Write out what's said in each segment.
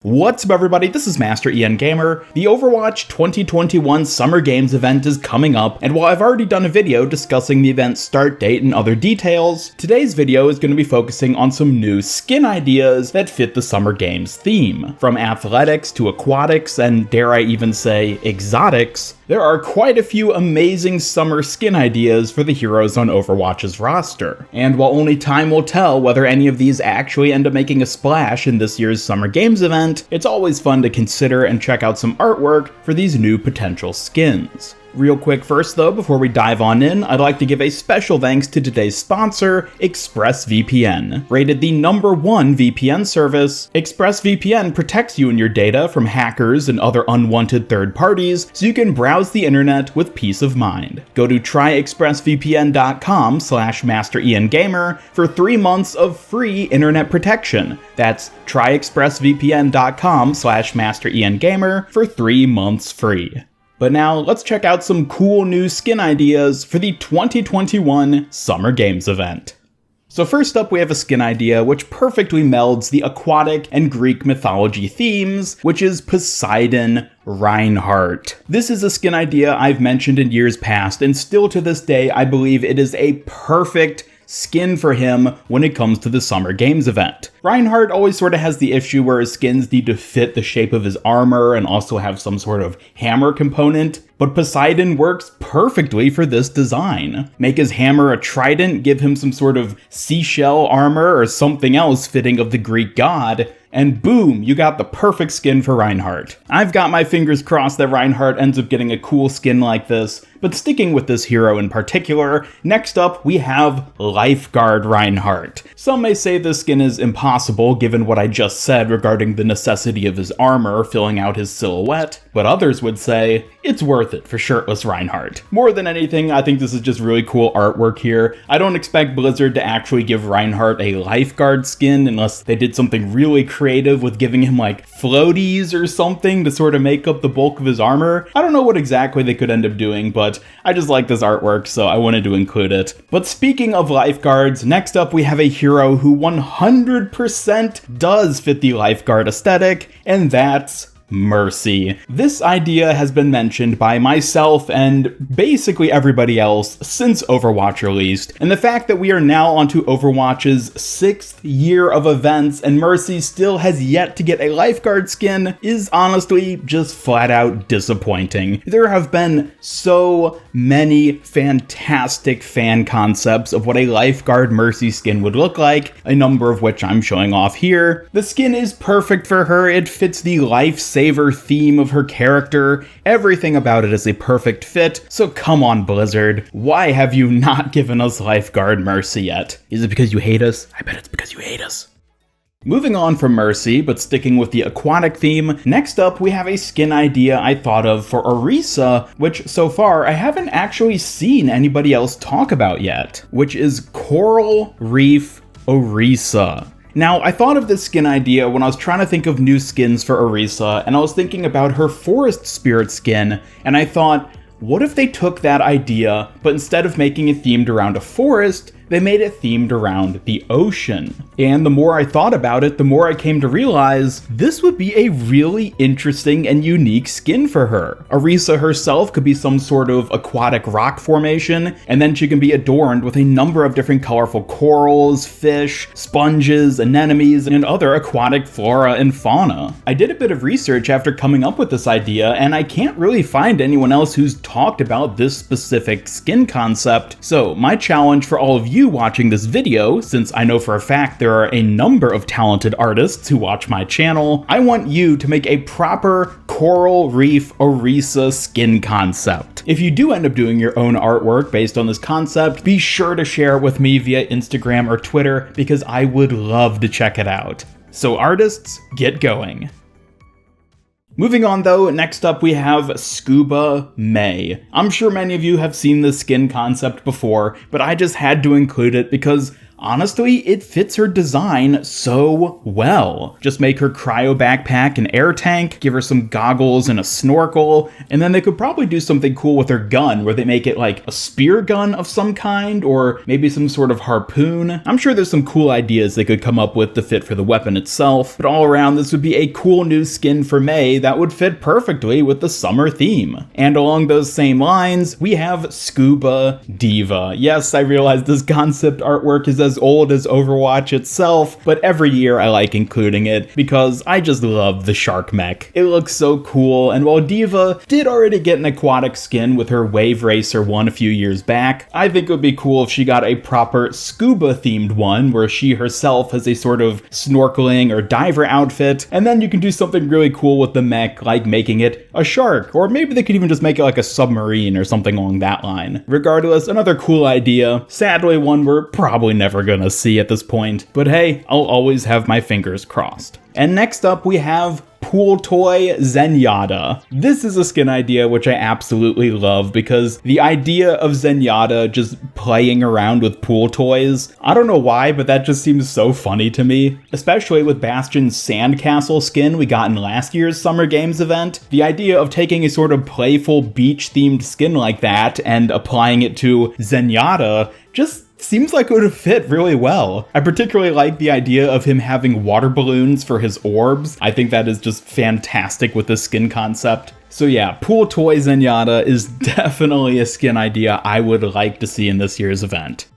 What's up everybody, this is Master Ian Gamer. The Overwatch 2021 Summer Games event is coming up, and while I've already done a video discussing the event's start date and other details, today's video is going to be focusing on some new skin ideas that fit the Summer Games theme. From athletics to aquatics, and dare I even say exotics, there are quite a few amazing summer skin ideas for the heroes on Overwatch's roster. And while only time will tell whether any of these actually end up making a splash in this year's Summer Games event, it's always fun to consider and check out some artwork for these new potential skins. Real quick first though, before we dive on in, I'd like to give a special thanks to today's sponsor, ExpressVPN. Rated the #1 VPN service, ExpressVPN protects you and your data from hackers and other unwanted third parties, so you can browse the internet with peace of mind. Go to tryexpressvpn.com/MasterIanGamer for 3 months of free internet protection. That's tryexpressvpn.com/MasterIanGamer for 3 months free. But now, let's check out some cool new skin ideas for the 2021 Summer Games event. So first up, we have a skin idea which perfectly melds the aquatic and Greek mythology themes, which is Poseidon Reinhardt. This is a skin idea I've mentioned in years past, and still to this day, I believe it is a perfect skin for him when it comes to the Summer Games event. Reinhardt always sort of has the issue where his skins need to fit the shape of his armor and also have some sort of hammer component, but Poseidon works perfectly for this design. Make his hammer a trident, give him some sort of seashell armor or something else fitting of the Greek god, and boom, you got the perfect skin for Reinhardt. I've got my fingers crossed that Reinhardt ends up getting a cool skin like this, but sticking with this hero in particular, next up we have Lifeguard Reinhardt. Some may say this skin is impossible given what I just said regarding the necessity of his armor filling out his silhouette, but others would say it's worth it for shirtless Reinhardt. More than anything, I think this is just really cool artwork here. I don't expect Blizzard to actually give Reinhardt a lifeguard skin unless they did something really creative with giving him like floaties or something to sort of make up the bulk of his armor. I don't know what exactly they could end up doing, but I just like this artwork, so I wanted to include it. But speaking of lifeguards, next up we have a hero who 100% does fit the lifeguard aesthetic, and that's Mercy. This idea has been mentioned by myself and basically everybody else since Overwatch released, and the fact that we are now onto Overwatch's 6th year of events and Mercy still has yet to get a lifeguard skin is honestly just flat out disappointing. There have been so many fantastic fan concepts of what a lifeguard Mercy skin would look like, a number of which I'm showing off here. The skin is perfect for her, it fits the lifesaver theme of her character. Everything about it is a perfect fit, so come on Blizzard, why have you not given us Lifeguard Mercy yet? Is it because you hate us? I bet it's because you hate us. Moving on from Mercy, but sticking with the aquatic theme, next up we have a skin idea I thought of for Orisa, which so far I haven't actually seen anybody else talk about yet, which is Coral Reef Orisa. Now, I thought of this skin idea when I was trying to think of new skins for Orisa, and I was thinking about her Forest Spirit skin, and I thought, what if they took that idea, but instead of making it themed around a forest, they made it themed around the ocean. And the more I thought about it, the more I came to realize this would be a really interesting and unique skin for her. Orisa herself could be some sort of aquatic rock formation, and then she can be adorned with a number of different colorful corals, fish, sponges, anemones, and other aquatic flora and fauna. I did a bit of research after coming up with this idea, and I can't really find anyone else who's talked about this specific skin concept. So my challenge for all of you watching this video, since I know for a fact there are a number of talented artists who watch my channel, I want you to make a proper Coral Reef Orisa skin concept. If you do end up doing your own artwork based on this concept, be sure to share it with me via Instagram or Twitter because I would love to check it out. So artists, get going. Moving on though, next up we have Scuba May. I'm sure many of you have seen this skin concept before, but I just had to include it because honestly, it fits her design so well. Just make her cryo backpack an air tank, give her some goggles and a snorkel, and then they could probably do something cool with her gun where they make it like a spear gun of some kind, or maybe some sort of harpoon. I'm sure there's some cool ideas they could come up with to fit for the weapon itself, but all around this would be a cool new skin for Mei that would fit perfectly with the summer theme. And along those same lines, we have Scuba Diva. Yes, I realize this concept artwork is as old as Overwatch itself, but every year I like including it because I just love the shark mech. It looks so cool, and while Diva did already get an aquatic skin with her Wave Racer one a few years back, I think it would be cool if she got a proper scuba themed one where she herself has a sort of snorkeling or diver outfit, and then you can do something really cool with the mech, like making it a shark, or maybe they could even just make it like a submarine or something along that line. Regardless, another cool idea, sadly one we're probably never gonna see at this point, but hey, I'll always have my fingers crossed. And next up we have Pool Toy Zenyatta. This is a skin idea which I absolutely love because the idea of Zenyatta just playing around with pool toys, I don't know why, but that just seems so funny to me. Especially with Bastion's sandcastle skin we got in last year's Summer Games event. The idea of taking a sort of playful beach-themed skin like that and applying it to Zenyatta just seems like it would fit really well. I particularly like the idea of him having water balloons for his orbs. I think that is just fantastic with this skin concept. So yeah, Pool Toy Zenyatta is definitely a skin idea I would like to see in this year's event.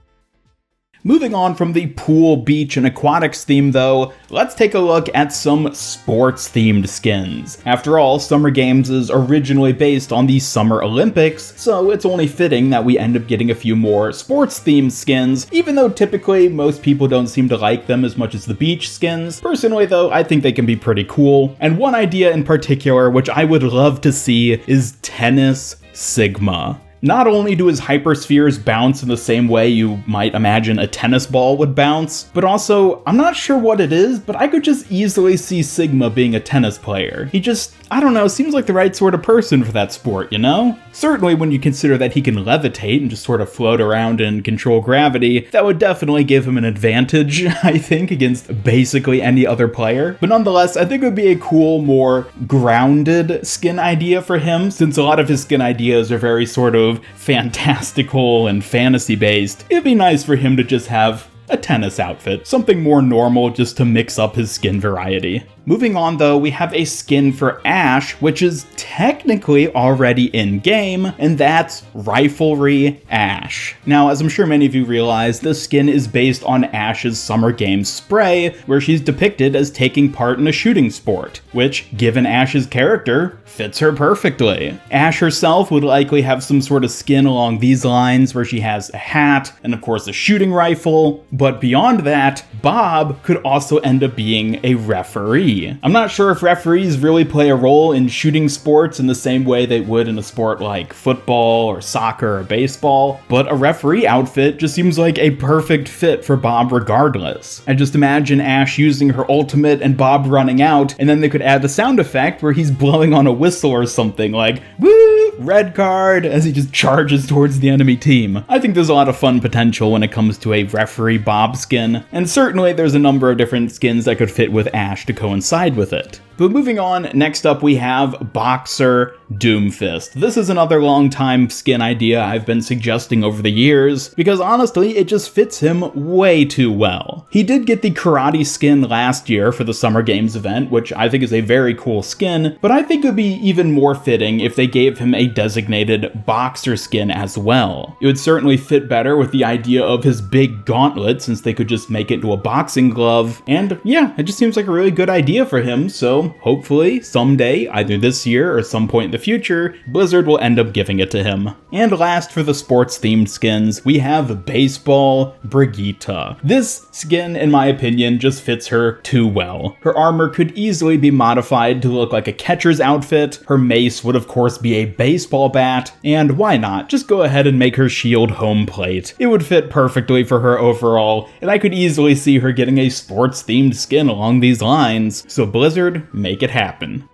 Moving on from the pool, beach, and aquatics theme though, let's take a look at some sports-themed skins. After all, Summer Games is originally based on the Summer Olympics, so it's only fitting that we end up getting a few more sports-themed skins, even though typically most people don't seem to like them as much as the beach skins. Personally though, I think they can be pretty cool, and one idea in particular which I would love to see is Tennis Sigma. Not only do his hyperspheres bounce in the same way you might imagine a tennis ball would bounce, but also, I'm not sure what it is, but I could just easily see Sigma being a tennis player. He just, I don't know, seems like the right sort of person for that sport, you know? Certainly when you consider that he can levitate and just sort of float around and control gravity, that would definitely give him an advantage, I think, against basically any other player. But nonetheless, I think it would be a cool, more grounded skin idea for him, since a lot of his skin ideas are very sort of fantastical and fantasy based. It'd be nice for him to just have a tennis outfit, something more normal just to mix up his skin variety. Moving on though, we have a skin for Ashe, which is technically already in-game, and that's Riflery Ashe. Now, as I'm sure many of you realize, this skin is based on Ashe's Summer Games spray, where she's depicted as taking part in a shooting sport, which, given Ashe's character, fits her perfectly. Ashe herself would likely have some sort of skin along these lines, where she has a hat, and of course a shooting rifle, but beyond that, Bob could also end up being a referee. I'm not sure if referees really play a role in shooting sports in the same way they would in a sport like football or soccer or baseball, but a referee outfit just seems like a perfect fit for Bob regardless. I just imagine Ashe using her ultimate and Bob running out, and then they could add the sound effect where he's blowing on a whistle or something like, woo, red card, as he just charges towards the enemy team. I think there's a lot of fun potential when it comes to a referee Bob skin, and certainly there's a number of different skins that could fit with Ashe to coincide with it. But moving on, next up we have Boxer Doomfist. This is another long time skin idea I've been suggesting over the years, because honestly, it just fits him way too well. He did get the karate skin last year for the Summer Games event, which I think is a very cool skin, but I think it would be even more fitting if they gave him a designated boxer skin as well. It would certainly fit better with the idea of his big gauntlet, since they could just make it into a boxing glove, and yeah, it just seems like a really good idea for him, so hopefully someday, either this year or some point in the future, Blizzard will end up giving it to him. And last for the sports themed skins, we have Baseball Brigitte. This skin, in my opinion, just fits her too well. Her armor could easily be modified to look like a catcher's outfit, her mace would of course be a baseball bat, and why not, just go ahead and make her shield home plate. It would fit perfectly for her overall, and I could easily see her getting a sports themed skin along these lines, so Blizzard, make it happen.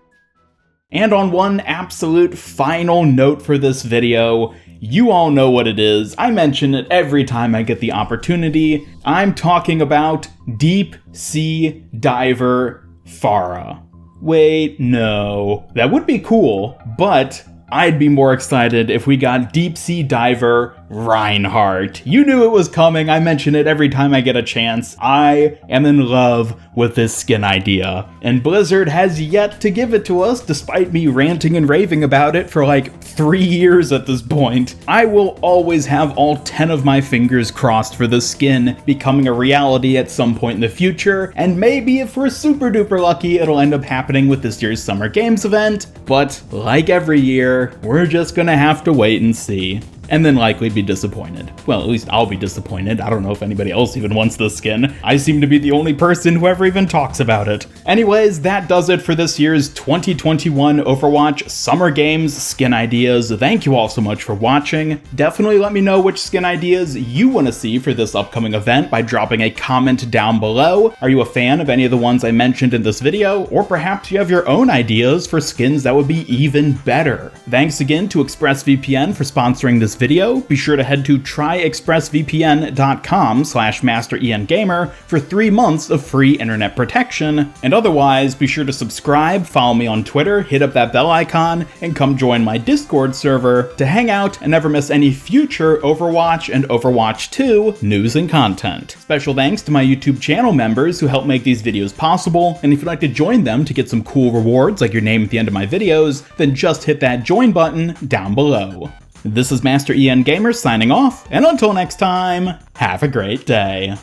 And on one absolute final note for this video, you all know what it is. I mention it every time I get the opportunity. I'm talking about Deep Sea Diver Farah. Wait, no. That would be cool, but I'd be more excited if we got Deep Sea Diver Reinhardt. You knew it was coming. I mention it every time I get a chance. I am in love with this skin idea, and Blizzard has yet to give it to us, despite me ranting and raving about it for like 3 years at this point. I will always have all 10 of my fingers crossed for this skin becoming a reality at some point in the future, and maybe if we're super duper lucky, it'll end up happening with this year's Summer Games event, but like every year, we're just gonna have to wait and see. And then likely be disappointed. Well, at least I'll be disappointed. I don't know if anybody else even wants this skin. I seem to be the only person who ever even talks about it. Anyways, that does it for this year's 2021 Overwatch Summer Games skin ideas. Thank you all so much for watching. Definitely let me know which skin ideas you want to see for this upcoming event by dropping a comment down below. Are you a fan of any of the ones I mentioned in this video? Or perhaps you have your own ideas for skins that would be even better. Thanks again to ExpressVPN for sponsoring this video. Be sure to head to tryexpressvpn.com/MasterENGamer for 3 months of free internet protection. And otherwise, be sure to subscribe, follow me on Twitter, hit up that bell icon, and come join my Discord server to hang out and never miss any future Overwatch and Overwatch 2 news and content. Special thanks to my YouTube channel members who help make these videos possible, and if you'd like to join them to get some cool rewards like your name at the end of my videos, then just hit that join button down below. This is Master EN Gamer signing off, and until next time, have a great day.